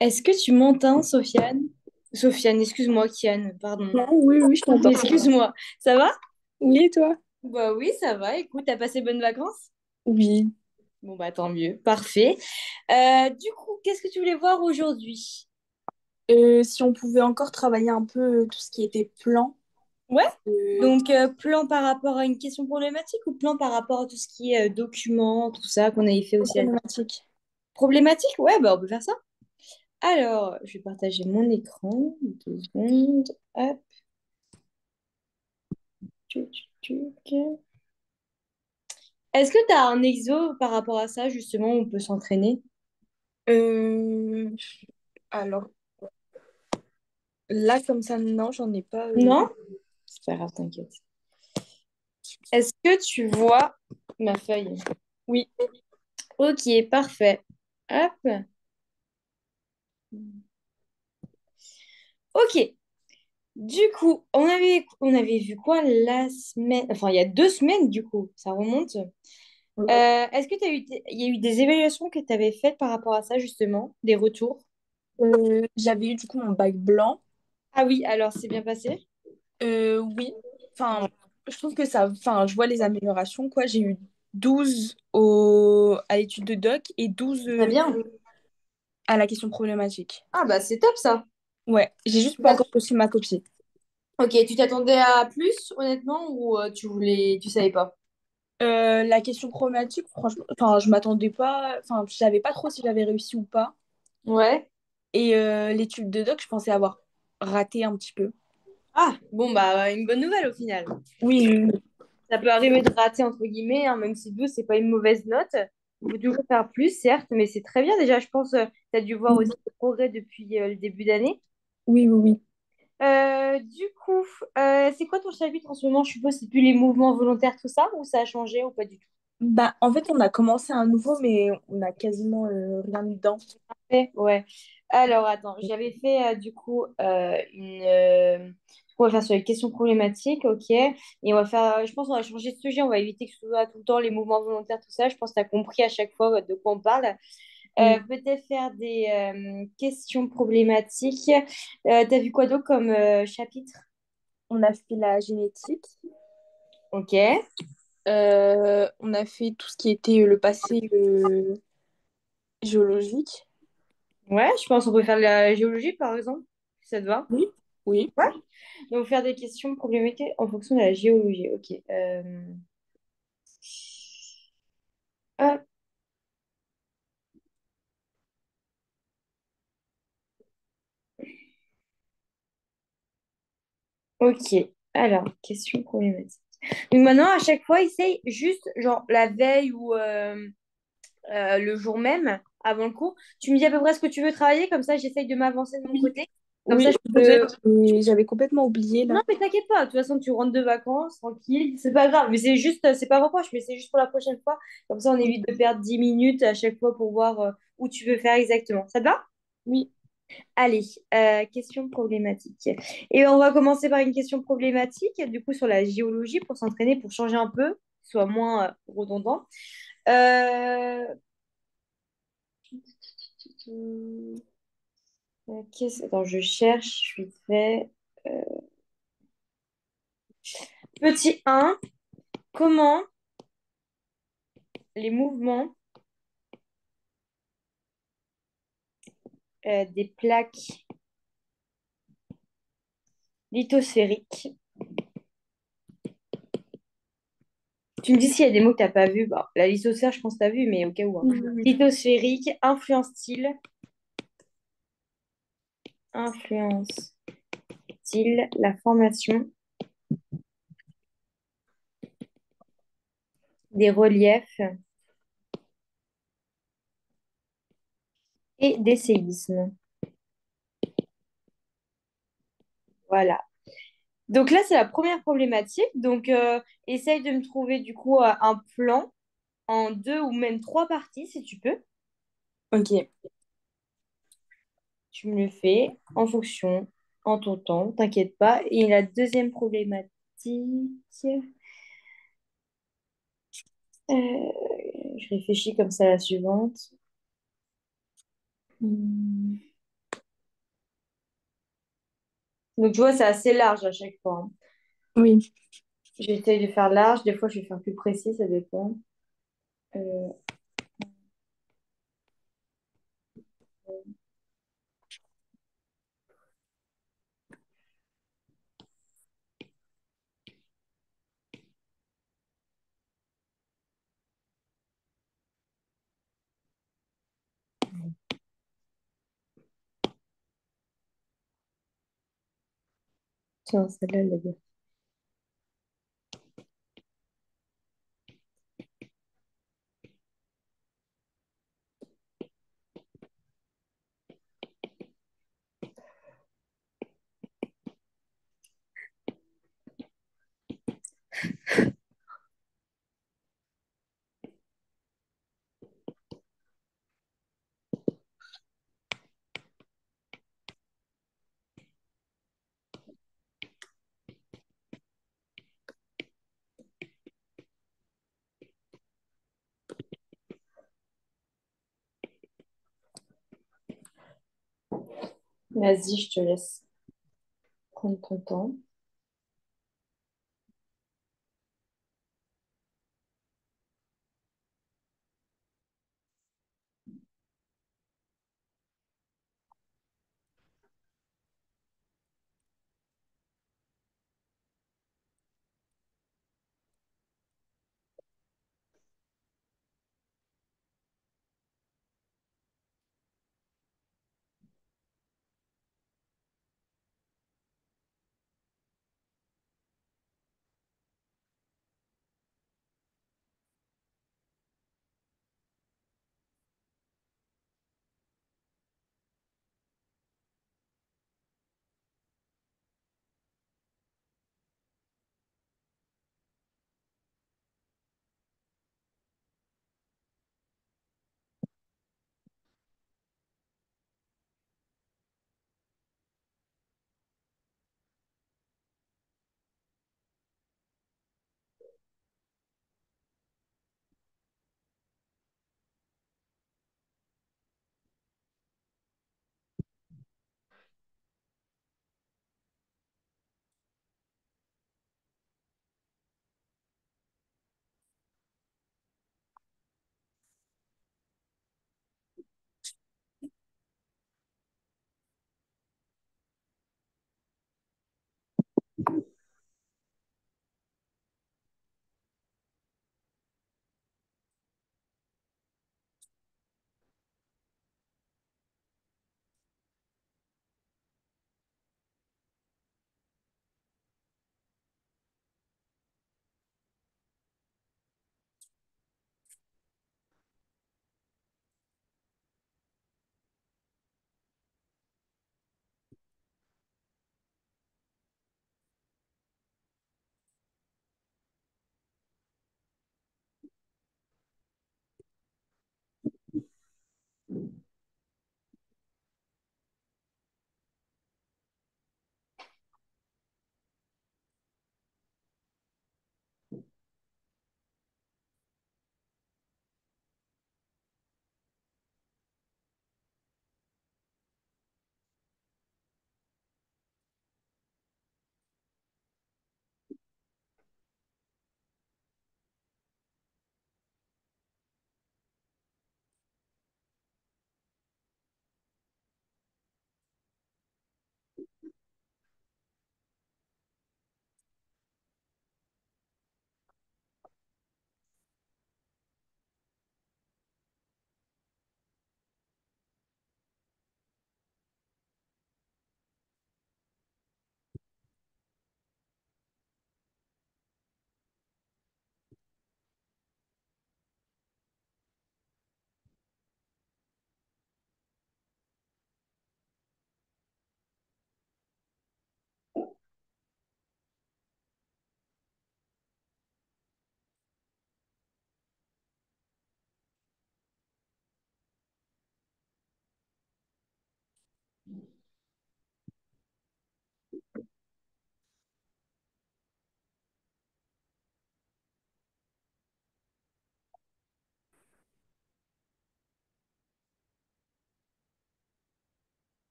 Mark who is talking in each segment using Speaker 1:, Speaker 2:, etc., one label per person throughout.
Speaker 1: Est-ce que tu m'entends, Sofiane? Sofiane, excuse-moi, Kian, pardon.
Speaker 2: Non, oui, oui, je t'entends.
Speaker 1: Excuse-moi. Ça va?
Speaker 2: Oui, et toi?
Speaker 1: Bah oui, ça va. Écoute, t'as passé bonnes vacances?
Speaker 2: Oui.
Speaker 1: Bon, bah tant mieux. Parfait. Du coup, qu'est-ce que tu voulais voir aujourd'hui?
Speaker 2: Si on pouvait encore travailler un peu tout ce qui était plan,
Speaker 1: Ouais?
Speaker 2: euh,
Speaker 1: Donc, plan par rapport à une question problématique ou plan par rapport à tout ce qui est documents, tout ça qu'on avait fait aussi à...
Speaker 2: problématique.
Speaker 1: Problématique? Ouais, bah on peut faire ça. Alors, je vais partager mon écran. 2 secondes. Hop. Tuc, tuc, tuc. Est-ce que tu as un exo par rapport à ça, justement, où on peut s'entraîner?
Speaker 2: Euh, alors, là, comme ça, non, j'en ai pas.
Speaker 1: Non? C'est pas grave, t'inquiète. Est-ce que tu vois ma feuille?
Speaker 2: Oui.
Speaker 1: Ok, parfait. Hop. Ok. Du coup, on avait vu quoi la semaine? Enfin, il y a 2 semaines, du coup. Ça remonte. Est-ce que il y a eu des évaluations que tu avais faites par rapport à ça, justement? Des retours?
Speaker 2: J'avais eu du coup mon bac blanc.
Speaker 1: Ah oui, alors c'est bien passé?
Speaker 2: Oui. Enfin, je trouve que ça. Enfin, je vois les améliorations, quoi. J'ai eu 12 à l'étude de doc et 12
Speaker 1: Très bien.
Speaker 2: à la question problématique.
Speaker 1: Ah bah c'est top ça.
Speaker 2: Ouais, j'ai juste pas encore reçu ma copie.
Speaker 1: Ok, tu t'attendais à plus, honnêtement, ou tu savais pas?
Speaker 2: La question problématique, franchement, enfin, je m'attendais pas, enfin, je savais pas trop si j'avais réussi ou pas.
Speaker 1: Ouais.
Speaker 2: Et l'étude de doc, je pensais avoir raté un petit peu.
Speaker 1: Ah, bon, bah, une bonne nouvelle au final.
Speaker 2: Oui, oui, oui.
Speaker 1: Ça peut arriver de rater, entre guillemets, hein, même si 12, c'est pas une mauvaise note. Il faut toujours faire plus, certes, mais c'est très bien déjà. Je pense que tu as dû voir aussi le progrès depuis le début d'année.
Speaker 2: Oui, oui, oui.
Speaker 1: Du coup, c'est quoi ton chapitre en ce moment? Je suppose que c'est plus les mouvements volontaires, tout ça, ou ça a changé ou pas du tout?
Speaker 2: Bah, en fait, on a commencé un nouveau, mais on a quasiment rien mis dedans.
Speaker 1: Ouais. Alors, attends, j'avais fait du coup une. On va faire sur les questions problématiques, ok. Et on va faire. Je pense qu'on va changer de sujet, on va éviter que ce soit tout le temps les mouvements volontaires, tout ça. Je pense que tu as compris à chaque fois de quoi on parle.
Speaker 2: Oui.
Speaker 1: Peut-être faire des questions problématiques. T'as vu quoi d'autre comme chapitre?
Speaker 2: On a fait la génétique.
Speaker 1: Ok.
Speaker 2: On a fait tout ce qui était le passé géologique.
Speaker 1: Ouais, je pense qu'on peut faire de la géologie, par exemple, si ça te va.
Speaker 2: Oui. Oui.
Speaker 1: Ouais. Donc, faire des questions problématiques en fonction de la géologie. Ok. Hop, ok. Alors, question problématique. Donc, maintenant, à chaque fois, essaye juste, genre, la veille ou le jour même, avant le cours. Tu me dis à peu près ce que tu veux travailler, comme ça, j'essaye de m'avancer de mon
Speaker 2: Oui.
Speaker 1: côté. Comme ça,
Speaker 2: Oui,
Speaker 1: je
Speaker 2: déjà,
Speaker 1: peux.
Speaker 2: j'avais complètement oublié
Speaker 1: Non,
Speaker 2: là.
Speaker 1: mais t'inquiète pas. De toute façon, tu rentres de vacances, tranquille. C'est pas grave. Mais c'est juste, c'est pas un reproche, mais c'est juste pour la prochaine fois. Comme ça, on évite de perdre 10 minutes à chaque fois pour voir où tu veux faire exactement. Ça te va?
Speaker 2: Oui.
Speaker 1: Allez, question problématique. Et on va commencer par une question problématique, du coup, sur la géologie, pour s'entraîner, pour changer un peu, soit moins redondant. Euh, Attends, je cherche vite fait. Euh, Petit un, comment les mouvements des plaques lithosphériques. Tu me dis s'il y a des mots que tu n'as pas vus. Bah, la lithosphère, je pense que tu as vu, mais au cas où, hein.
Speaker 2: Oui, oui, oui.
Speaker 1: Lithosphérique, influence-t-il la formation des reliefs et des séismes? Voilà. Donc là, c'est la première problématique. Donc, essaye de me trouver du coup un plan en deux ou même trois parties, si tu peux.
Speaker 2: Ok.
Speaker 1: Tu me le fais en fonction, en ton temps, t'inquiète pas. Et la deuxième problématique, je réfléchis comme ça à la suivante. Hmm. Donc, tu vois, c'est assez large à chaque fois, hein.
Speaker 2: Oui.
Speaker 1: J'essaye de faire large, des fois je vais faire plus précis, ça dépend. Euh, Tiens, celle-là, elle est bien. Vas-y, je te laisse prendre ton temps.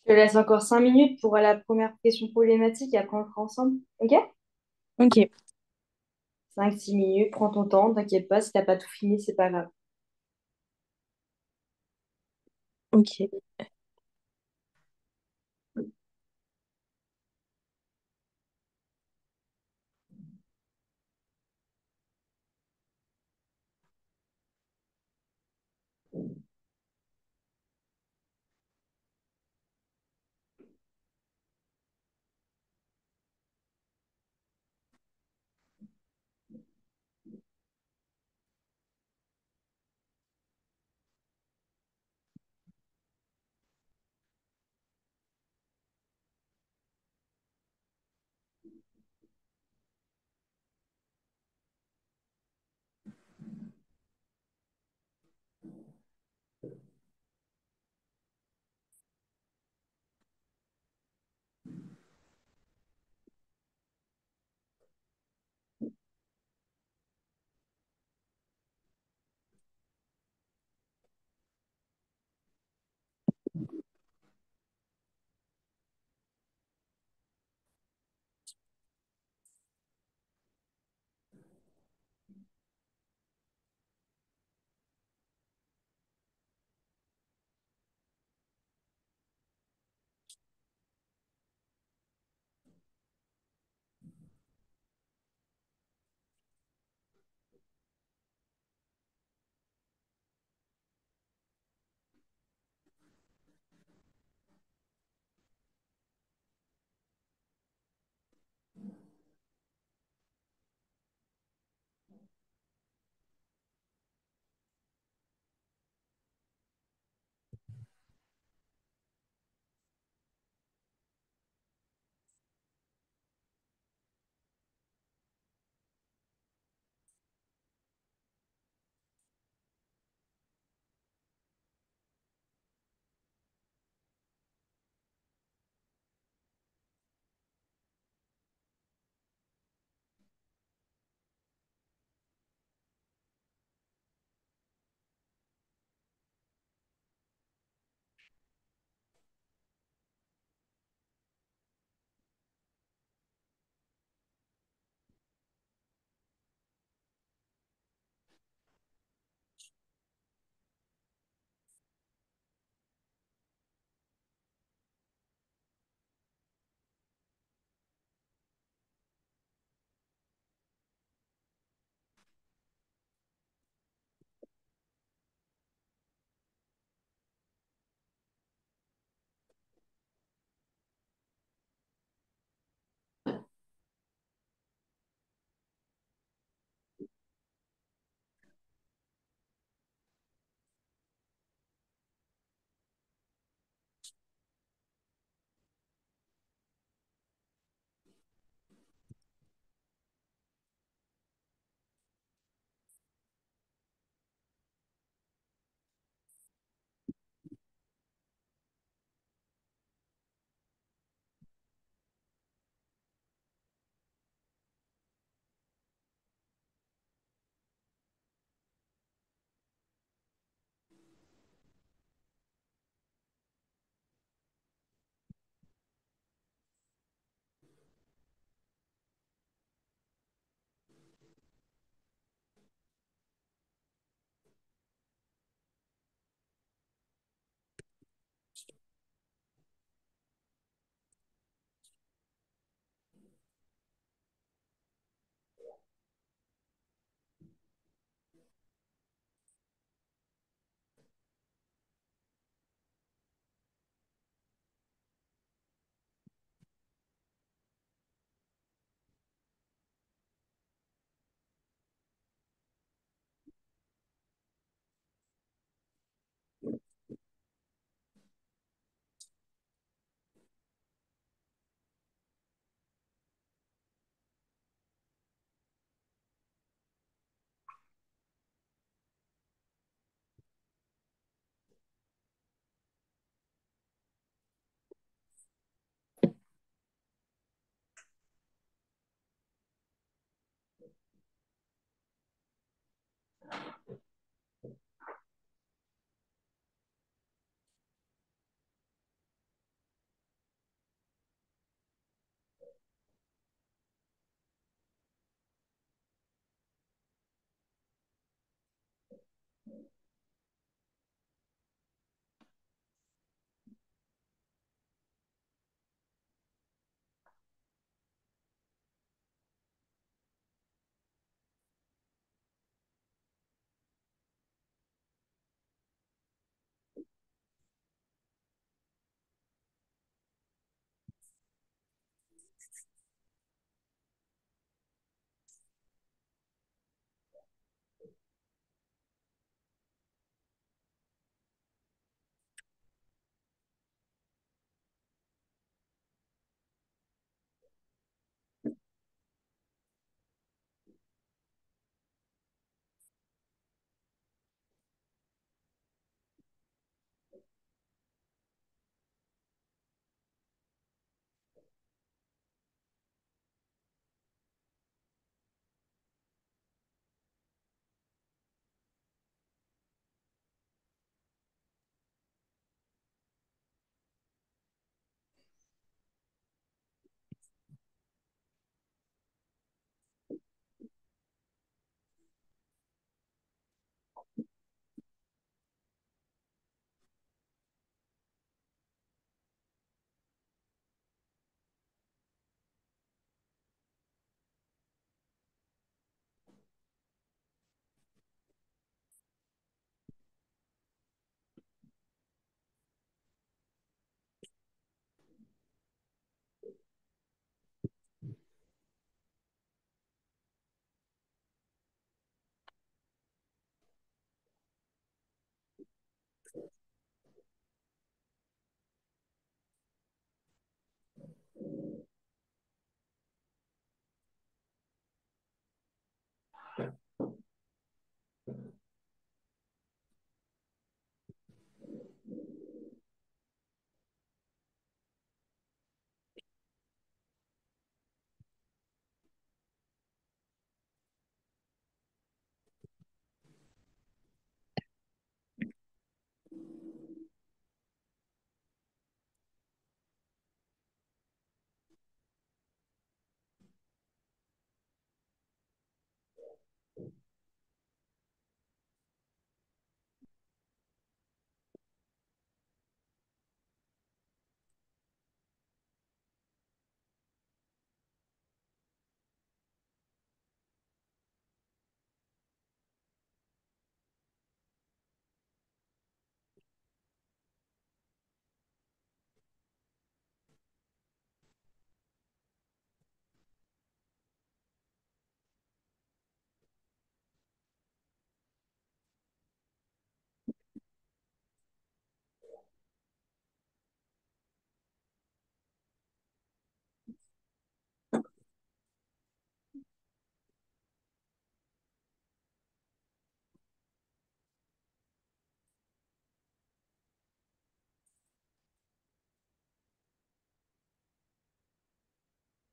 Speaker 1: Je te laisse encore 5 minutes pour la première question problématique et après on le fera ensemble. Ok?
Speaker 2: Ok,
Speaker 1: 5-6 minutes, prends ton temps, t'inquiète pas, si t'as pas tout fini, c'est pas grave.
Speaker 2: ok.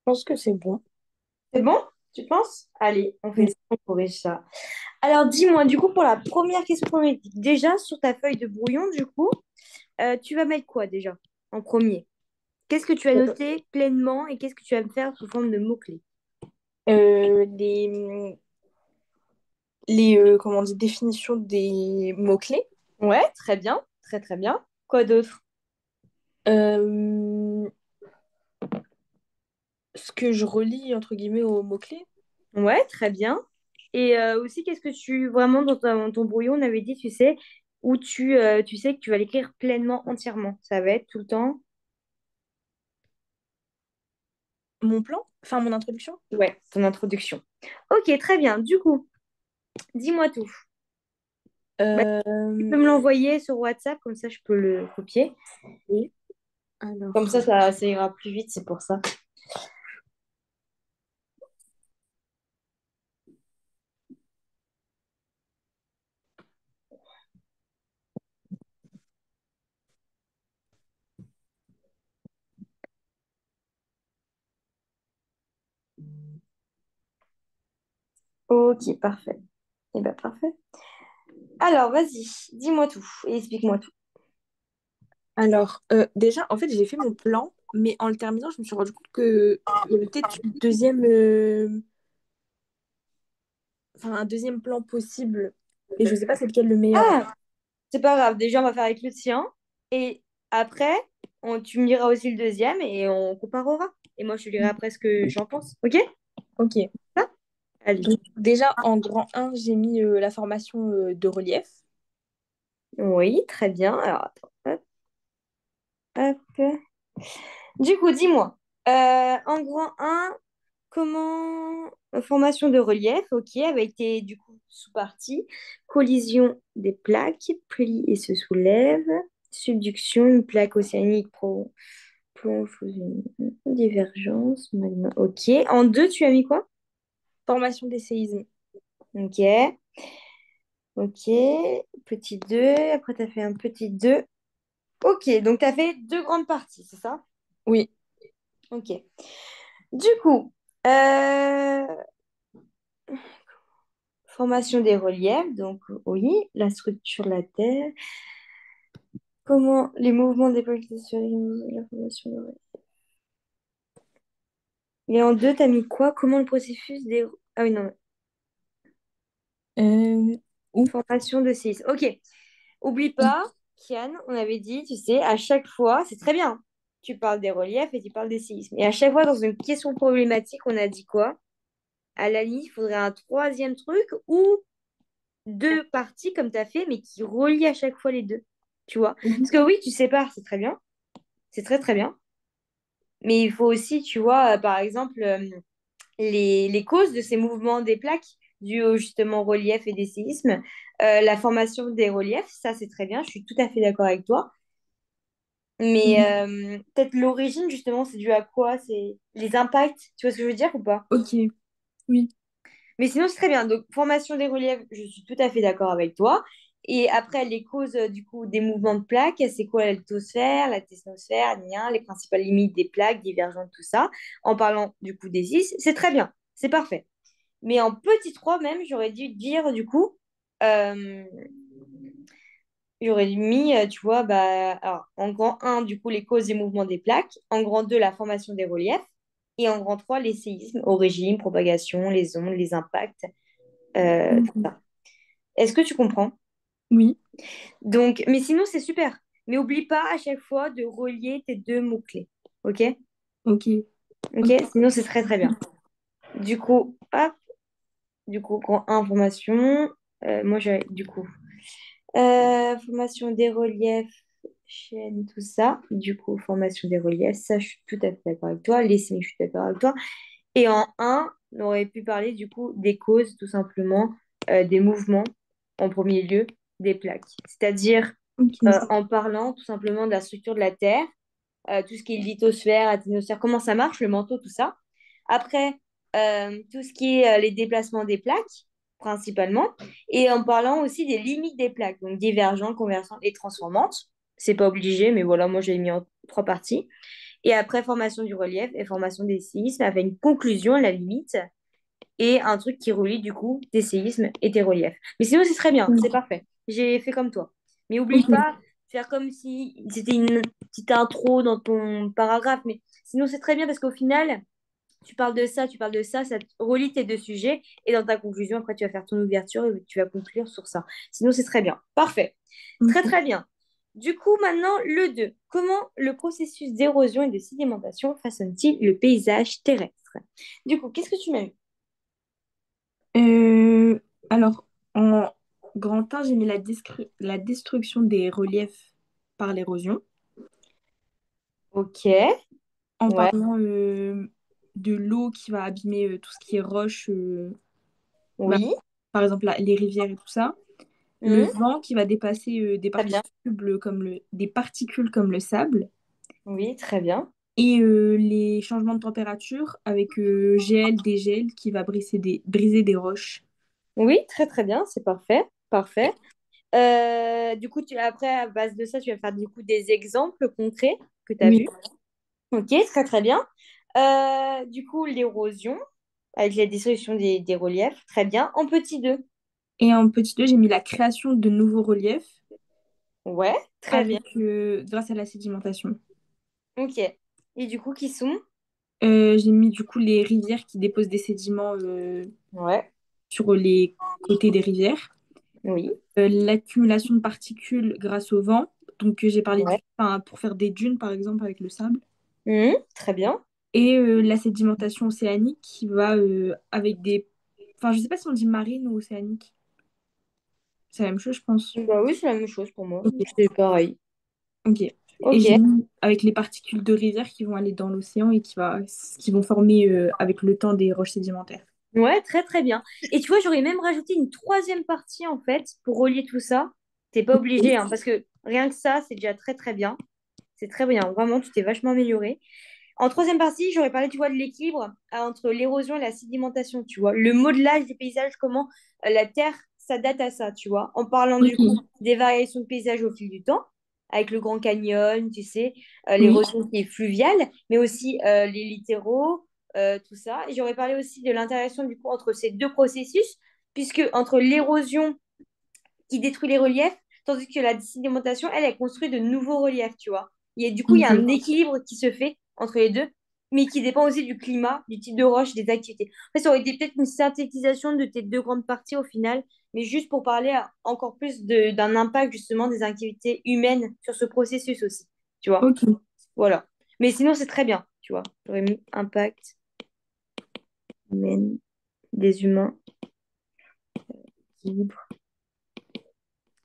Speaker 2: pense que c'est bon.
Speaker 1: C'est bon, tu penses? Allez, on fait
Speaker 2: Oui.
Speaker 1: ça, on corrige ça. Alors, dis-moi, du coup, pour la première question phonétique, déjà sur ta feuille de brouillon, du coup, tu vas mettre quoi déjà en premier? Qu'est-ce que tu as noté pleinement et qu'est-ce que tu vas me faire sous forme de mots-clés?
Speaker 2: Les comment on dit, définitions des mots-clés.
Speaker 1: Ouais, très bien, très très bien. Quoi d'autre?
Speaker 2: Euh, ce que je relie, entre guillemets, aux mots-clés.
Speaker 1: Ouais, très bien. Et aussi, qu'est-ce que tu, vraiment, dans ton brouillon, on avait dit, tu sais, où tu sais que tu vas l'écrire pleinement, entièrement. Ça va être tout le temps.
Speaker 2: Mon plan, enfin mon introduction.
Speaker 1: Ouais, ton introduction. Ok, très bien. Du coup, dis-moi tout. Bah, tu
Speaker 2: Euh,
Speaker 1: peux me l'envoyer sur WhatsApp, comme ça je peux le copier.
Speaker 2: oui.
Speaker 1: Comme
Speaker 2: Alors,
Speaker 1: ça ira plus vite, c'est pour ça. Ok, parfait. Eh ben, parfait. Alors, vas-y, dis-moi tout et explique-moi tout.
Speaker 2: déjà, en fait, j'ai fait mon plan, mais en le terminant, je me suis rendu compte que il y avait peut-être une enfin, un deuxième plan possible, et je sais pas c'est lequel le meilleur.
Speaker 1: Ah, c'est pas grave. Déjà, on va faire avec le tien. Et après, tu me liras aussi le deuxième et on comparera. Et moi, je te dirai après ce que j'en pense. Ok?
Speaker 2: Ok.
Speaker 1: Ça. Allez.
Speaker 2: Donc, déjà, en grand un, j'ai mis la formation de relief.
Speaker 1: Oui, très bien. Alors, attends. Hop, hop. Du coup, dis-moi. En grand un, comment formation de relief, ok, avec tes du coup sous-parties, collision des plaques, plie et se soulève, subduction, une plaque océanique plonge sous une divergence, magma, ok. En deux, tu as mis quoi?
Speaker 2: Formation des séismes.
Speaker 1: Ok, ok, petit 2, après tu as fait un petit 2. Ok, donc tu as fait deux grandes parties, c'est ça?
Speaker 2: Oui.
Speaker 1: Ok. Du coup, euh, formation des reliefs, donc oui, la structure, la terre. Comment les mouvements des plaques tectoniques, la formation des reliefs. Et en deux, t'as mis quoi? Comment le processus des... Ah oui, non,
Speaker 2: Euh, où?
Speaker 1: formation de séisme. Ok, oublie pas, Kian, on avait dit, tu sais, à chaque fois, c'est très bien. Tu parles des reliefs et tu parles des séismes. Et à chaque fois, dans une question problématique, on a dit quoi? À la limite, il faudrait un troisième truc ou deux parties comme tu as fait, mais qui relient à chaque fois les deux. Tu vois? Parce
Speaker 2: Mhm.
Speaker 1: que oui, tu sépares, c'est très bien. C'est très, très bien. Mais il faut aussi, tu vois, par exemple, les causes de ces mouvements des plaques dus au justement relief et des séismes. La formation des reliefs, ça c'est très bien, je suis tout à fait d'accord avec toi. Mais
Speaker 2: Mhm.
Speaker 1: peut-être l'origine, justement, c'est dû à quoi? C'est les impacts, tu vois ce que je veux dire ou pas?
Speaker 2: Ok, oui.
Speaker 1: Mais sinon, c'est très bien. Donc, formation des reliefs, je suis tout à fait d'accord avec toi. Et après, les causes du coup des mouvements de plaques, c'est quoi la lithosphère, la ténosphère, les principales limites des plaques, divergentes, tout ça. En parlant du coup des is, c'est très bien, c'est parfait. Mais en petit 3 même, j'aurais dû dire du coup, euh, j'aurais mis, tu vois, bah, alors, en grand un du coup, les causes et mouvements des plaques. En grand 2 la formation des reliefs. Et en grand 3 les séismes, origine, propagation, les ondes, les impacts, tout
Speaker 2: Mhm.
Speaker 1: ça. Est-ce que tu comprends?
Speaker 2: Oui.
Speaker 1: Donc, mais sinon, c'est super. Mais oublie pas à chaque fois de relier tes deux mots-clés. OK?
Speaker 2: Ok.
Speaker 1: OK?
Speaker 2: Ok.
Speaker 1: Sinon, c'est très, très bien. Du coup, hop, du coup, grand 1, formation. Moi, j'ai du coup formation des reliefs, chaîne, tout ça. Du coup, formation des reliefs, ça, je suis tout à fait d'accord avec toi. Les signes, je suis d'accord avec toi. Et en un, on aurait pu parler du coup des causes, tout simplement, des mouvements, en premier lieu, des plaques. C'est-à-dire
Speaker 2: Ok.
Speaker 1: en parlant tout simplement de la structure de la Terre, tout ce qui est lithosphère, athénosphère, comment ça marche, le manteau, tout ça. Après, tout ce qui est les déplacements des plaques, principalement, et en parlant aussi des limites des plaques, donc divergentes, convergentes et transformantes. C'est pas obligé, mais voilà, moi j'ai mis en trois parties. Et après, formation du relief et formation des séismes avec une conclusion à la limite et un truc qui relie du coup tes séismes et tes reliefs. Mais sinon, c'est très bien, c'est
Speaker 2: Mm.
Speaker 1: parfait. J'ai fait comme toi. Mais oublie
Speaker 2: Ok.
Speaker 1: pas de faire comme si c'était une petite intro dans ton paragraphe. Mais sinon, c'est très bien parce qu'au final, tu parles de ça te relie tes deux sujets. Et dans ta conclusion, après, tu vas faire ton ouverture et tu vas conclure sur ça. Sinon, c'est très bien. Parfait. Très,
Speaker 2: Ok.
Speaker 1: très bien. Du coup, maintenant, le 2. Comment le processus d'érosion et de sédimentation façonne-t-il le paysage terrestre? Du coup, qu'est-ce que tu m'as eu?
Speaker 2: Euh, alors, en grand 1, j'ai mis la destruction des reliefs par l'érosion.
Speaker 1: Ok,
Speaker 2: En
Speaker 1: ouais,
Speaker 2: parlant de l'eau qui va abîmer tout ce qui est roche, bah,
Speaker 1: oui.
Speaker 2: par exemple les rivières et tout ça. Le
Speaker 1: Hmm,
Speaker 2: vent qui va dépasser
Speaker 1: très bien.
Speaker 2: des particules comme le sable.
Speaker 1: Oui, très bien.
Speaker 2: Et les changements de température avec gel, dégel qui va briser des roches.
Speaker 1: Oui, très, très bien. C'est parfait. Parfait. Du coup, après, à base de ça, tu vas faire du coup des exemples concrets que tu as
Speaker 2: Oui.
Speaker 1: vus. Ok, très très bien. Du coup, l'érosion avec la destruction des reliefs, très bien. En petit 2.
Speaker 2: Et en petit 2, j'ai mis la création de nouveaux reliefs
Speaker 1: Ouais, très bien.
Speaker 2: grâce à la sédimentation.
Speaker 1: Ok. Et du coup, qui sont?
Speaker 2: J'ai mis du coup les rivières qui déposent des sédiments
Speaker 1: Ouais,
Speaker 2: sur les côtés des rivières.
Speaker 1: oui,
Speaker 2: L'accumulation de particules grâce au vent. Donc j'ai parlé
Speaker 1: ouais.
Speaker 2: enfin, pour faire des dunes par exemple avec le sable.
Speaker 1: Très bien.
Speaker 2: Et la sédimentation océanique qui va avec des... Enfin, je sais pas si on dit marine ou océanique. C'est la même chose, je pense.
Speaker 1: Bah oui, c'est la même chose pour moi.
Speaker 2: Ok.
Speaker 1: C'est pareil.
Speaker 2: Ok. Et j'ai
Speaker 1: Ok.
Speaker 2: mis avec les particules de rivière qui vont aller dans l'océan et qui vont former avec le temps des roches sédimentaires.
Speaker 1: Ouais, très très bien. Et tu vois, j'aurais même rajouté une troisième partie en fait pour relier tout ça. T'es pas obligé, hein, parce que rien que ça, c'est déjà très très bien. C'est très bien. Vraiment, tu t'es vachement amélioré. En troisième partie, j'aurais parlé, tu vois, de l'équilibre entre l'érosion et la sédimentation, tu vois. Le modelage des paysages, comment la Terre s'adapte à ça, tu vois. En parlant du coup
Speaker 2: Ok.
Speaker 1: des variations de paysage au fil du temps, avec le Grand Canyon, tu sais,
Speaker 2: Oui.
Speaker 1: l'érosion qui est fluviale, mais aussi les littoraux, tout ça. Et j'aurais parlé aussi de l'interaction du coup entre ces deux processus, puisque entre l'érosion qui détruit les reliefs, tandis que la sédimentation, elle, elle construit de nouveaux reliefs, tu vois. Du coup, il y a un
Speaker 2: Ok.
Speaker 1: équilibre qui se fait entre les deux, mais qui dépend aussi du climat, du type de roche, des activités. En fait, ça aurait été peut-être une synthétisation de tes deux grandes parties au final, mais juste pour parler encore plus d'un impact justement des activités humaines sur ce processus aussi, tu vois.
Speaker 2: Ok.
Speaker 1: Voilà. Mais sinon, c'est très bien, tu vois. J'aurais mis impact humain, des humains, équilibre.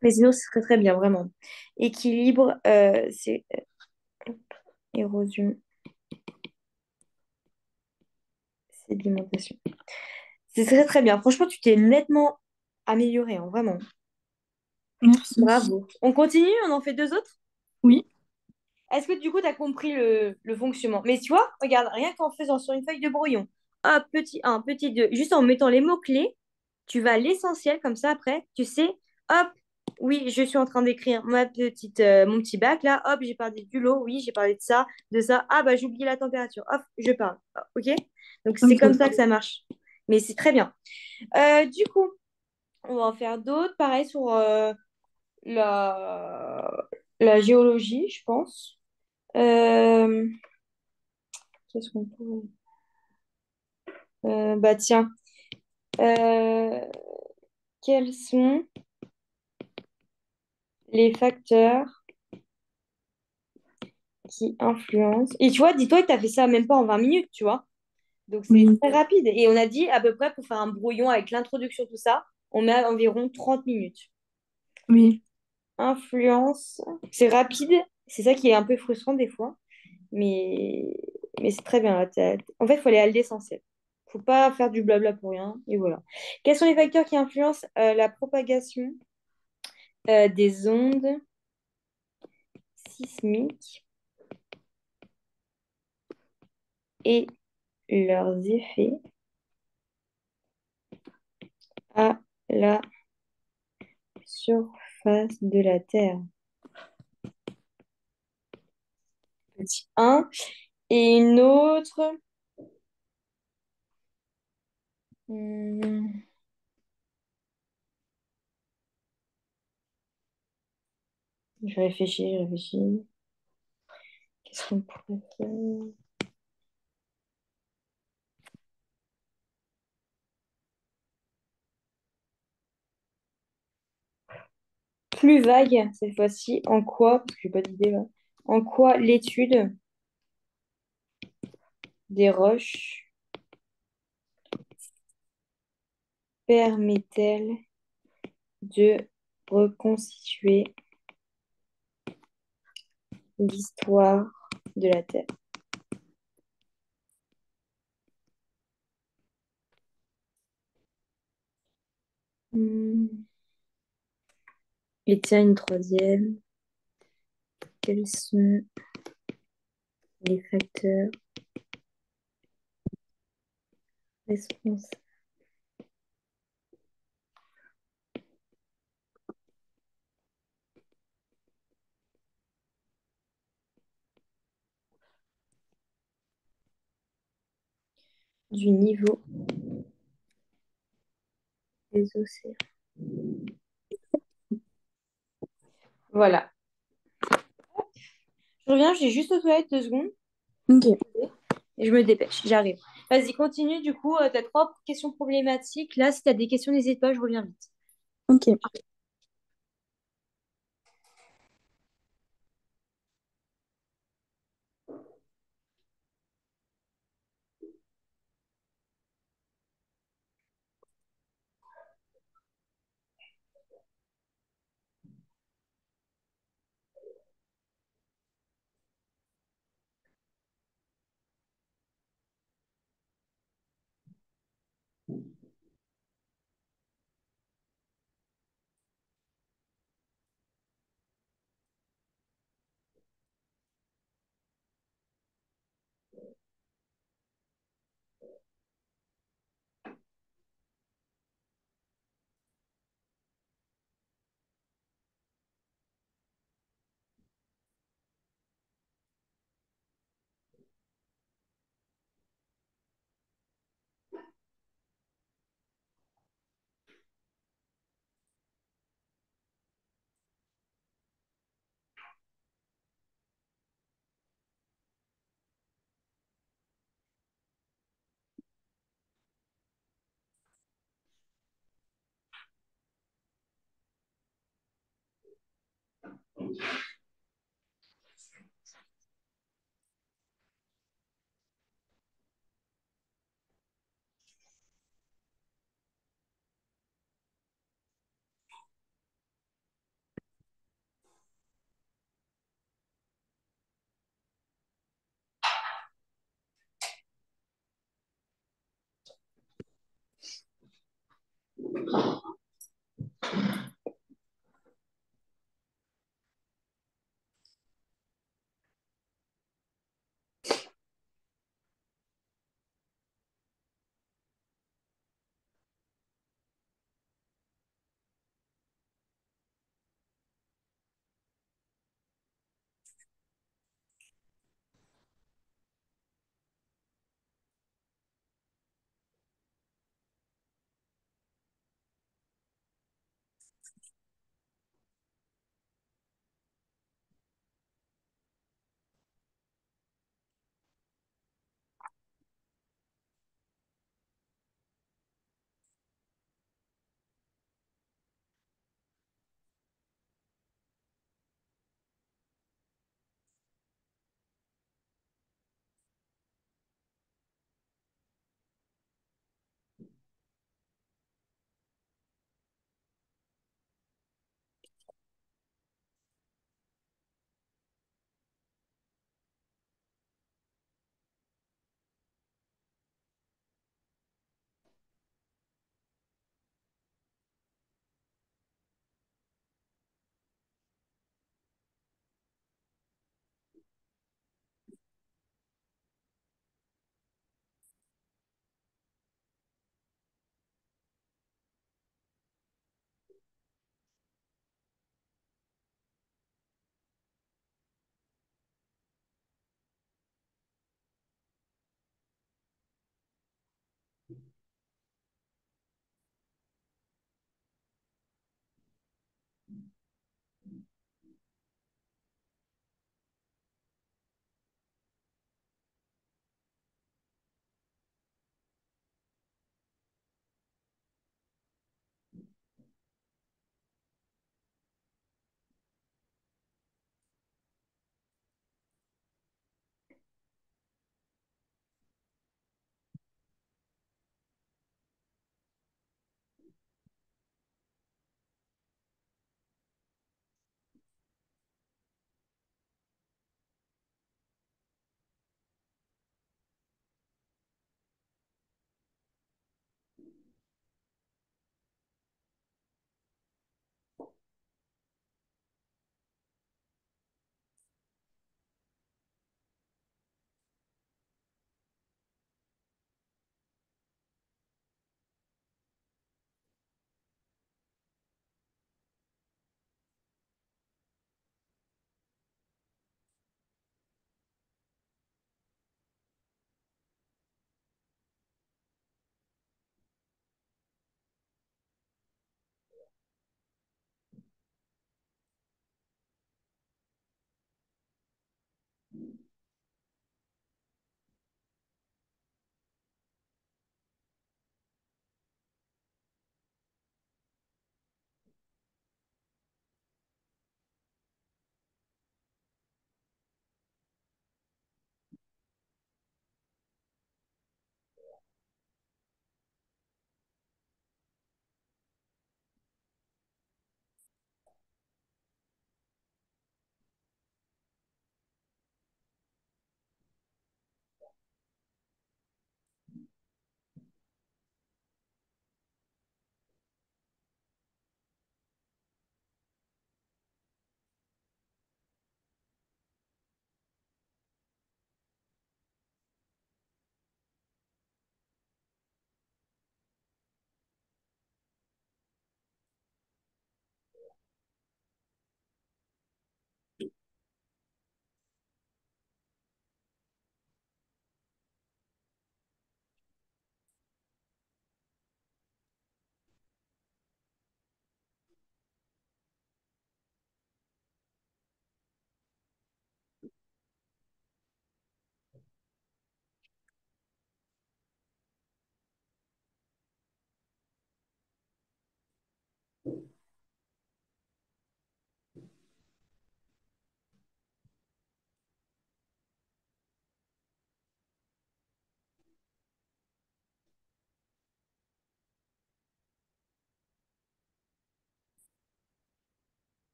Speaker 1: Mais sinon, ce serait très bien, vraiment. Équilibre, c'est érosion, sédimentation. C'est très très bien. Franchement, tu t'es nettement amélioré, hein, vraiment.
Speaker 2: Merci.
Speaker 1: Bravo. On continue, on en fait deux autres?
Speaker 2: Oui.
Speaker 1: Est-ce que du coup, tu as compris le fonctionnement? Mais tu vois, regarde, rien qu'en faisant sur une feuille de brouillon, hop, petit un, petit 2, juste en mettant les mots-clés, tu vas à l'essentiel comme ça après, tu sais, hop, oui, je suis en train d'écrire mon petit bac là, hop, j'ai parlé du lot, oui, j'ai parlé de ça, ah bah j'ai oublié la température, hop, je parle, ok? Donc c'est comme
Speaker 2: Ok.
Speaker 1: ça que ça marche. Mais c'est très bien. Du coup, on va en faire d'autres, pareil sur la, la géologie, je pense. Euh, Qu'est-ce qu'on peut... bah tiens, euh, quels sont les facteurs qui influencent... Et tu vois, dis-toi que tu as fait ça même pas en 20 minutes, tu vois. Donc c'est
Speaker 2: Oui.
Speaker 1: très rapide. Et on a dit à peu près pour faire un brouillon avec l'introduction, tout ça, on met environ 30 minutes.
Speaker 2: Oui.
Speaker 1: Influence, c'est rapide, c'est ça qui est un peu frustrant des fois, mais, mais c'est très bien. Là, en fait, il faut aller à l'essentiel. Faut pas faire du blabla pour rien. Et voilà. Quels sont les facteurs qui influencent la propagation des ondes sismiques et leurs effets à la surface de la Terre? petit 1. Et une autre. Hmm, je réfléchis, je réfléchis. Qu'est-ce qu'on pourrait faire? Plus vague cette fois-ci. En quoi, parce que j'ai pas d'idée là. En quoi l'étude des roches permet-elle de reconstituer l'histoire de la Terre? Hmm. Et tiens, une troisième. Quels sont les facteurs responsables du niveau des océans? Voilà. Je reviens, j'ai juste aux toilettes 2 secondes
Speaker 2: Ok,
Speaker 1: et je me dépêche, j'arrive. Vas-y, continue. Du coup, tu as 3 questions problématiques. Là, si tu as des questions, n'hésite pas, je reviens vite.
Speaker 2: ok.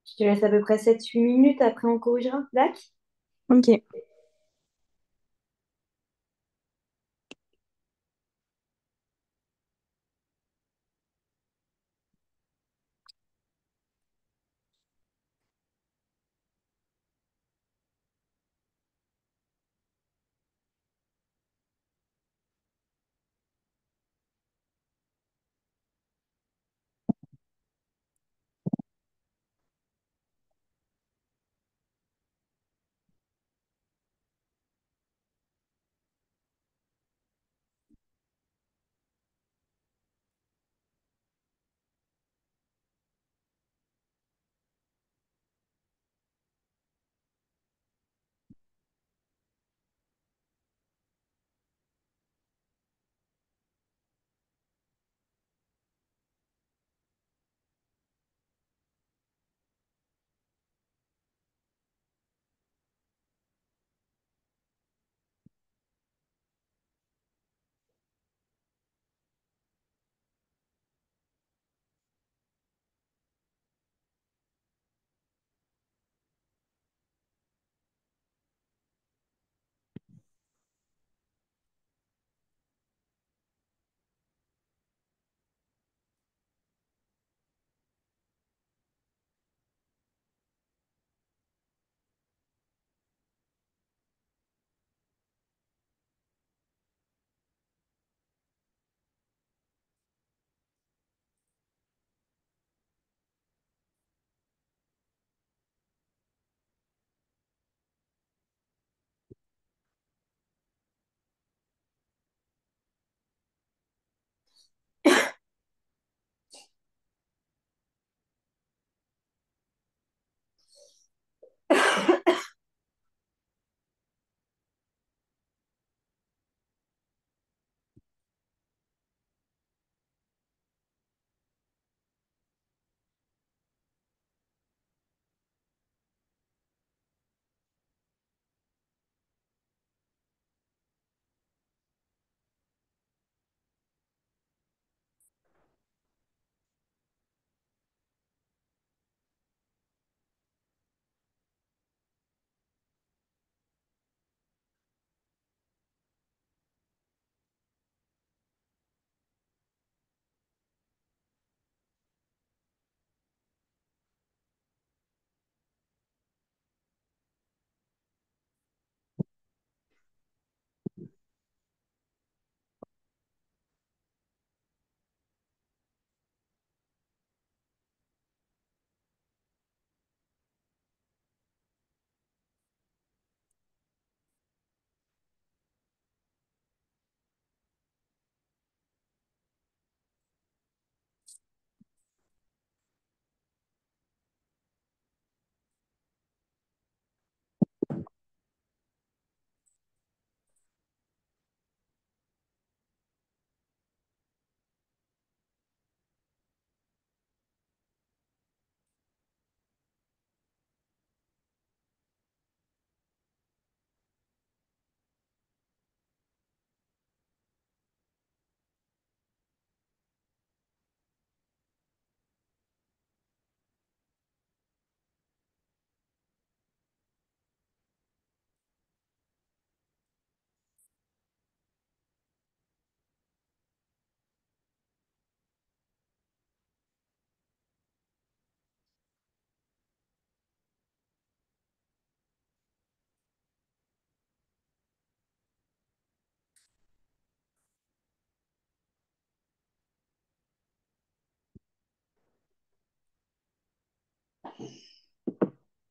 Speaker 1: Je te laisse à peu près 7-8 minutes, après on corrigera. D'accord?
Speaker 2: Ok.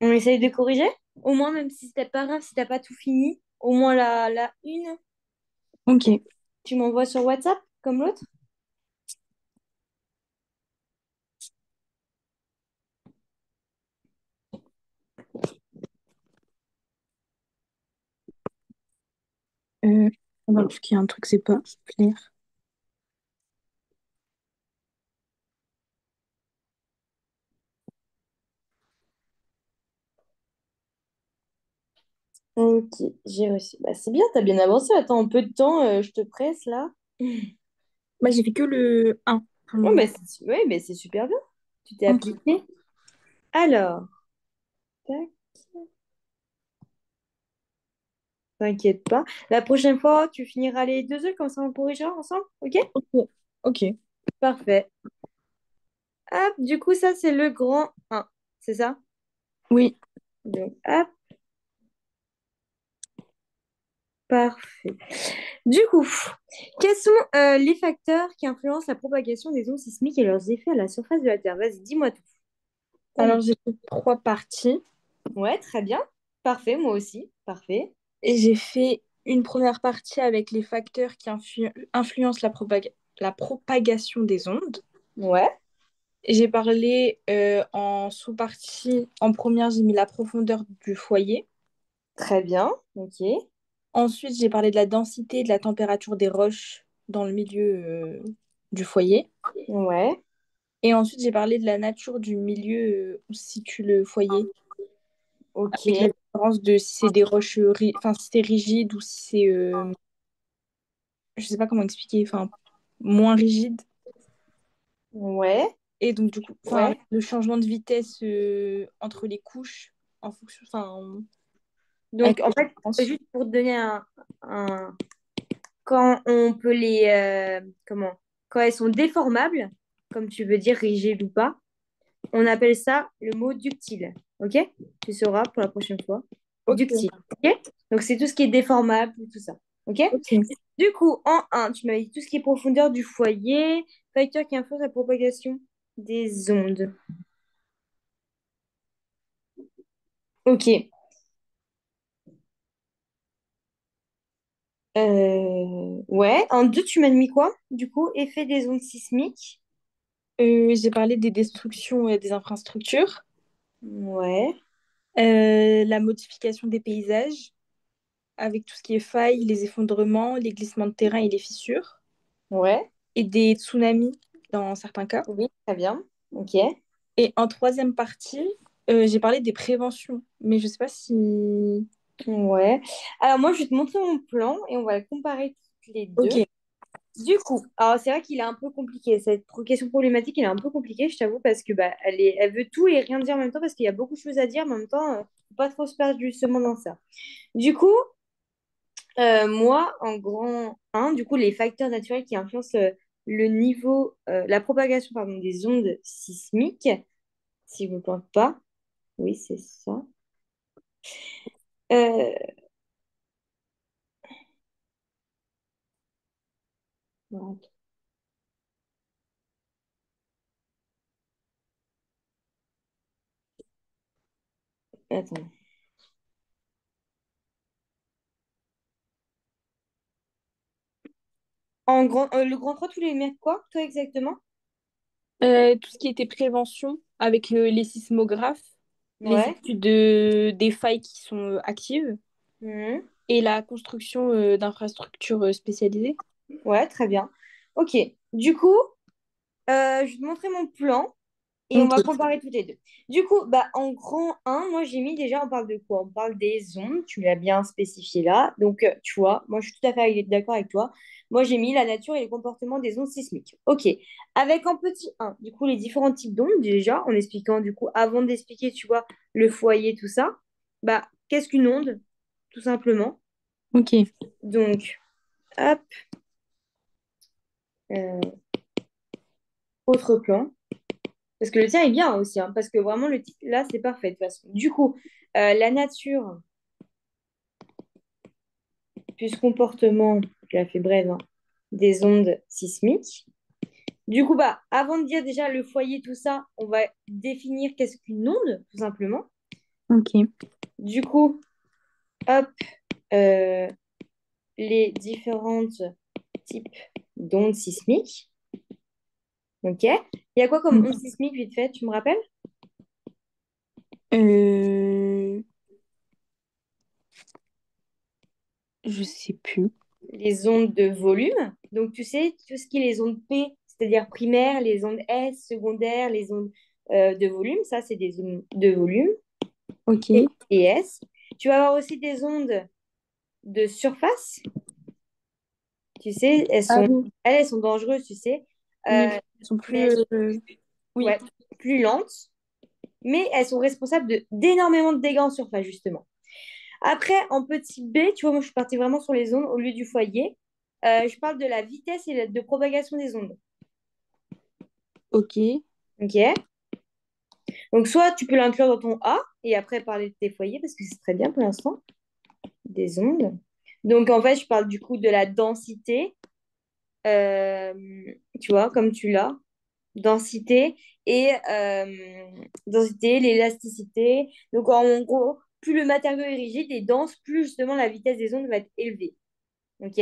Speaker 1: On essaye de corriger? Au moins, même si c'était pas grave, si t'as pas tout fini, au moins la une,
Speaker 2: Ok.
Speaker 1: tu m'envoies sur WhatsApp, comme l'autre?
Speaker 2: Euh, parce qu'il y a un truc, c'est pas clair.
Speaker 1: Ok, j'ai reçu. Bah, c'est bien, t'as bien avancé. Attends, en peu de temps, je te presse là.
Speaker 2: Bah, j'ai fait que le un pour le
Speaker 1: Ouais,
Speaker 2: moment.
Speaker 1: bah, c'est ouais, bah, c'est super bien. Tu t'es
Speaker 2: Ok.
Speaker 1: appliqué. Alors, tac, t'inquiète pas. La prochaine fois, tu finiras les deux œufs, comme ça on corrigera ensemble, ok?
Speaker 2: Ok. Ok.
Speaker 1: Parfait. Hop, du coup, ça, c'est le grand un, c'est ça?
Speaker 2: Oui.
Speaker 1: Donc, hop, parfait. Du coup, quels sont les facteurs qui influencent la propagation des ondes sismiques et leurs effets à la surface de la Terre? Vas-y, dis-moi tout.
Speaker 2: Alors, j'ai fait trois parties
Speaker 1: Ouais, très bien. Parfait, moi aussi. Parfait.
Speaker 2: et j'ai fait une première partie avec les facteurs qui influencent la propagation des ondes.
Speaker 1: Ouais,
Speaker 2: Et j'ai parlé en sous-partie, en première, j'ai mis la profondeur du foyer.
Speaker 1: très bien. Ok.
Speaker 2: Ensuite, j'ai parlé de la densité et de la température des roches dans le milieu du foyer.
Speaker 1: Ouais,
Speaker 2: Et ensuite, j'ai parlé de la nature du milieu où se situe le foyer, avec la
Speaker 1: ok.
Speaker 2: différence de si c'est des roches, enfin, si c'est rigide ou si c'est, je sais pas comment expliquer, enfin, moins rigide.
Speaker 1: Ouais,
Speaker 2: Et donc, du coup, enfin,
Speaker 1: ouais.
Speaker 2: le changement de vitesse entre les couches en fonction, enfin, avec
Speaker 1: Donc, en
Speaker 2: la
Speaker 1: fait,
Speaker 2: différence.
Speaker 1: juste pour te donner un- quand on peut les... comment? Quand elles sont déformables, comme tu veux dire, rigides ou pas, on appelle ça le mot ductile. Ok? Tu sauras pour la prochaine fois.
Speaker 2: Ok,
Speaker 1: Ductile. Ok? Donc, c'est tout ce qui est déformable, tout ça. Ok?
Speaker 2: ok.
Speaker 1: Du coup, en un, tu m'as dit tout ce qui est profondeur du foyer, facteur qui influence la propagation des ondes. Ok. Ouais. En deux, tu m'as mis quoi? Du coup, effet des ondes sismiques.
Speaker 2: J'ai parlé des destructions des infrastructures,
Speaker 1: Ouais.
Speaker 2: la modification des paysages, avec tout ce qui est failles, les effondrements, les glissements de terrain et les fissures,
Speaker 1: Ouais.
Speaker 2: et des tsunamis dans certains cas.
Speaker 1: Oui, très bien. Ok.
Speaker 2: Et en troisième partie, j'ai parlé des préventions, mais je sais pas si...
Speaker 1: Ouais. Alors, moi, je vais te montrer mon plan et on va comparer toutes les
Speaker 2: Ok,
Speaker 1: deux. Du coup, alors c'est vrai qu'il est un peu compliqué. Cette question problématique, elle est un peu compliquée, je t'avoue, parce que bah, elle veut tout et rien dire en même temps, parce qu'il y a beaucoup de choses à dire, mais en même temps, faut pas trop se perdre justement dans ça. Du coup, moi, en grand un, du coup, les facteurs naturels qui influencent le niveau, la propagation, pardon, des ondes sismiques, si vous ne plantez pas, oui, c'est ça. Euh, attends. Le grand 3, tous les mettre quoi, toi exactement?
Speaker 2: Tout ce qui était prévention avec les sismographes, les
Speaker 1: Ouais.
Speaker 2: études des failles qui sont actives
Speaker 1: Mhm.
Speaker 2: et la construction d'infrastructures spécialisées.
Speaker 1: Ouais, très bien. Ok. Du coup, je vais te montrer mon plan et on va
Speaker 2: Ok.
Speaker 1: comparer toutes les deux. Du coup, bah, en grand un, moi j'ai mis déjà, on parle de quoi? On parle des ondes, tu l'as bien spécifié là. Donc, tu vois, moi je suis tout à fait d'accord avec toi. Moi j'ai mis la nature et les comportements des ondes sismiques. Ok. Avec en petit un, du coup, les différents types d'ondes déjà, en expliquant, du coup, avant d'expliquer, tu vois, le foyer, tout ça, bah, qu'est-ce qu'une onde? Tout simplement.
Speaker 2: Ok.
Speaker 1: Donc, hop, euh, autre plan. Parce que le tien est bien aussi, hein, parce que vraiment, le titre, là, c'est parfait de toute façon. Du coup, la nature, plus comportement, je la fais brève, hein, des ondes sismiques. Du coup, bah, avant de dire déjà le foyer, tout ça, on va définir qu'est-ce qu'une onde, tout simplement.
Speaker 2: Ok.
Speaker 1: Du coup, hop, euh, les différents types d'ondes sismiques. OK. Il y a quoi comme ondes sismiques, vite fait, tu me rappelles?
Speaker 2: Euh, je sais plus.
Speaker 1: Les ondes de volume. Donc, tu sais, tout ce qui est les ondes P, c'est-à-dire primaires, les ondes S, secondaires, les ondes de volume, ça, c'est des ondes de volume, P
Speaker 2: Ok.
Speaker 1: et S. Tu vas avoir aussi des ondes de surface. Tu sais,
Speaker 2: Ah oui.
Speaker 1: elles sont dangereuses, tu sais.
Speaker 2: Oui,
Speaker 1: Euh,
Speaker 2: ils sont
Speaker 1: mais
Speaker 2: plus... oui.
Speaker 1: ouais, plus lentes. mais elles sont responsables d'énormément de dégâts en surface, justement. Après, en petit b, tu vois, moi, je suis partie vraiment sur les ondes au lieu du foyer. Je parle de la vitesse et de propagation des ondes.
Speaker 2: Ok,
Speaker 1: OK? Donc, soit tu peux l'inclure dans ton A et après parler de tes foyers parce que c'est très bien pour l'instant, des ondes. Donc, en fait, je parle du coup de la densité, euh, tu vois, comme tu l'as, densité densité, l'élasticité. Donc, en gros, plus le matériau est rigide et dense, plus justement la vitesse des ondes va être élevée. OK?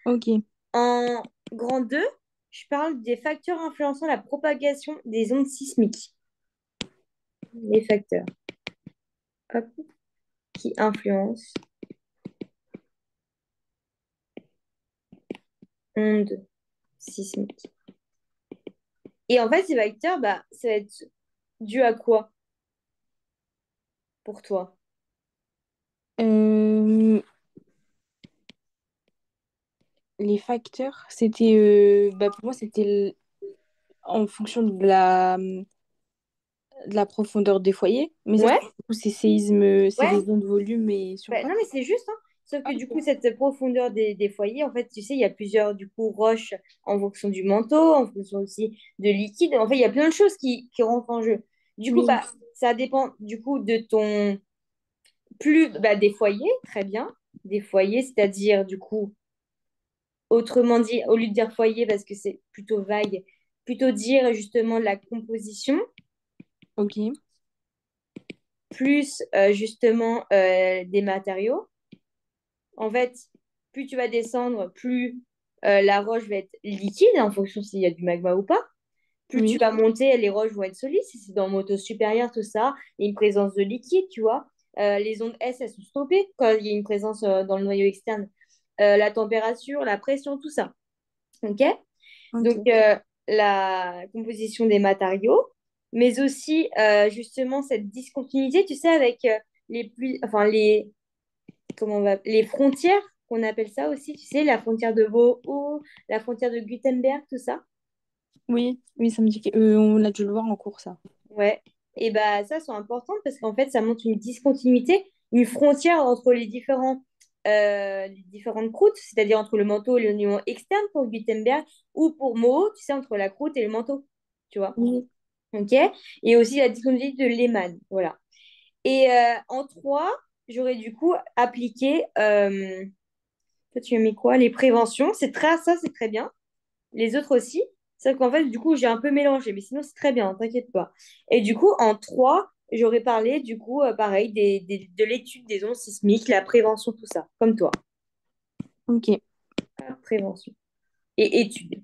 Speaker 2: ok.
Speaker 1: En grand 2, je parle des facteurs influençant la propagation des ondes sismiques. Les facteurs, hop, qui influencent ondes sismiques. Et en fait, ces facteurs, bah, ça va être dû à quoi pour toi?
Speaker 2: Euh, les facteurs, c'était, bah, pour moi, c'était en fonction de la profondeur des foyers. Mais ça,
Speaker 1: Ouais,
Speaker 2: du coup, c'est séisme, c'est
Speaker 1: ouais.
Speaker 2: les ondes volume et
Speaker 1: Bah,
Speaker 2: surface.
Speaker 1: non, mais c'est juste, hein. Sauf
Speaker 2: Ah,
Speaker 1: que du coup,
Speaker 2: ok.
Speaker 1: cette profondeur des foyers, en fait, tu sais, il y a plusieurs du coup roches en fonction du manteau, en fonction aussi de liquide. En fait, il y a plein de choses qui rentrent en jeu. Du coup,
Speaker 2: Oui,
Speaker 1: bah, ça dépend du coup de ton plus bah, des foyers, très bien. Des foyers, c'est-à-dire du coup, autrement dit, au lieu de dire foyer parce que c'est plutôt vague, plutôt dire justement la composition,
Speaker 2: ok.
Speaker 1: plus justement des matériaux. En fait, plus tu vas descendre, plus la roche va être liquide en fonction s'il y a du magma ou pas. Plus tu
Speaker 2: Oui,
Speaker 1: vas monter, les roches vont être solides. Si c'est dans moto supérieure, tout ça, il y a une présence de liquide, tu vois. Les ondes S, elles sont stoppées quand il y a une présence dans le noyau externe. La température, la pression, tout ça. OK? Donc,
Speaker 2: ok.
Speaker 1: la composition des matériaux, mais aussi justement cette discontinuité, tu sais, avec enfin, comment les frontières, qu'on appelle ça aussi, tu sais, la frontière de Boho, la frontière de Gutenberg, tout ça.
Speaker 2: Oui, oui, ça me dit que on a dû le voir en cours, ça.
Speaker 1: Ouais. Et bah ça, c'est important parce qu'en fait, ça montre une discontinuité, une frontière entre les différentes croûtes, c'est-à-dire entre le manteau et le niveau externe pour Gutenberg, ou pour Moho, tu sais, entre la croûte et le manteau, tu vois.
Speaker 2: Oui,
Speaker 1: OK? Et aussi la discontinuité de Lehmann, voilà. Et en 3, j'aurais du coup appliqué, toi, tu as mis quoi? Les préventions, ça, c'est très bien. Les autres aussi. Sauf qu'en fait, du coup, j'ai un peu mélangé, mais sinon, c'est très bien, t'inquiète pas. Et du coup, en 3, j'aurais parlé, du coup, pareil, de l'étude des ondes sismiques, la prévention, tout ça, comme toi.
Speaker 2: ok.
Speaker 1: Prévention. Et étude.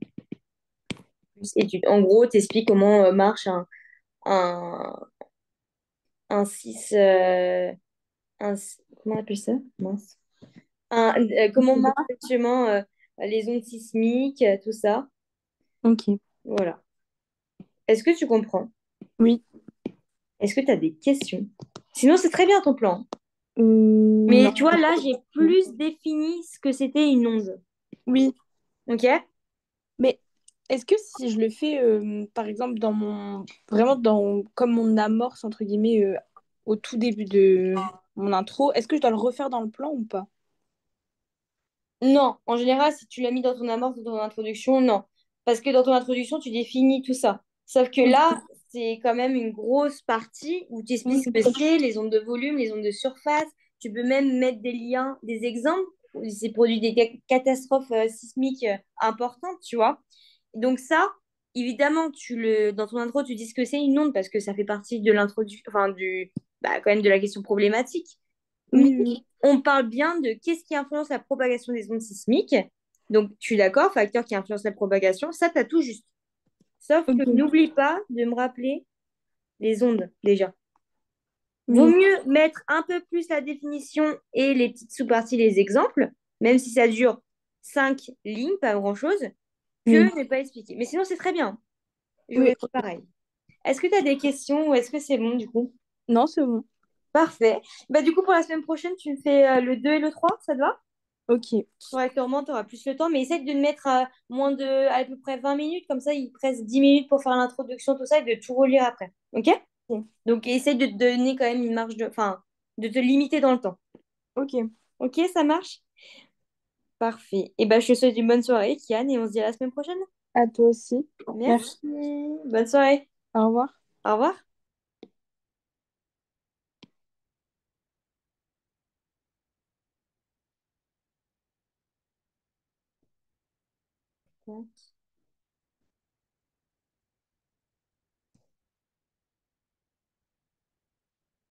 Speaker 1: Plus étude. En gros, t'expliques comment marche un, un sis, comment on appelle ça? Mince. Comment marchent justement les ondes sismiques, tout ça.
Speaker 2: Ok.
Speaker 1: Voilà. Est-ce que tu comprends?
Speaker 2: Oui.
Speaker 1: Est-ce que tu as des questions? Sinon, c'est très bien ton plan.
Speaker 2: Non.
Speaker 1: Mais tu vois, là, j'ai plus défini ce que c'était une onde.
Speaker 2: Oui,
Speaker 1: OK?
Speaker 2: mais est-ce que si je le fais, par exemple, vraiment comme mon amorce, entre guillemets, au tout début de mon intro, est-ce que je dois le refaire dans le plan ou pas?
Speaker 1: Non, en général, si tu l'as mis dans ton amorce ou dans ton introduction, non. Parce que dans ton introduction, tu définis tout ça. Sauf que
Speaker 2: Ok.
Speaker 1: là, c'est quand même une grosse partie où tu expliques
Speaker 2: Oui,
Speaker 1: ce que c'est, les ondes de volume, les ondes de surface. Tu peux même mettre des liens, des exemples où il s'est produit des catastrophes sismiques importantes, tu vois. Donc ça, évidemment, dans ton intro, tu dis ce que c'est une onde parce que ça fait partie de l'introduction, enfin bah, quand même de la question problématique. Mais
Speaker 2: oui, oui.
Speaker 1: on parle bien de qu'est-ce qui influence la propagation des ondes sismiques. Donc, je suis d'accord, facteur qui influence la propagation, ça, tu as tout juste. Sauf que
Speaker 2: Ok.
Speaker 1: n'oublie pas de me rappeler les ondes, déjà. Vaut
Speaker 2: Oui,
Speaker 1: mieux mettre un peu plus la définition et les petites sous-parties, les exemples, même si ça dure 5 lignes, pas grand-chose,
Speaker 2: oui.
Speaker 1: que ne pas expliquer. Mais sinon, c'est très bien.
Speaker 2: Oui,
Speaker 1: J'aurais fait pareil. Est-ce que tu as des questions ou est-ce que c'est bon, du coup?
Speaker 2: non, c'est bon.
Speaker 1: Parfait. Bah, du coup, pour la semaine prochaine, tu me fais le 2 et le 3, ça te va?
Speaker 2: Ok.
Speaker 1: Correctement, tu auras plus le temps, mais essaye de le mettre à peu près 20 minutes, comme ça il te reste 10 minutes pour faire l'introduction, tout ça, et de tout relire après. Ok?
Speaker 2: Ok.
Speaker 1: Donc, essaye de te donner quand même une marge de... Enfin, de te limiter dans le temps.
Speaker 2: Ok.
Speaker 1: Ok, ça marche? Parfait. Et ben, je te souhaite une bonne soirée, Kian, et on se dit à la semaine prochaine.
Speaker 2: À toi aussi.
Speaker 1: Merci.
Speaker 2: Merci.
Speaker 1: Bonne soirée.
Speaker 2: Au revoir.
Speaker 1: Au revoir.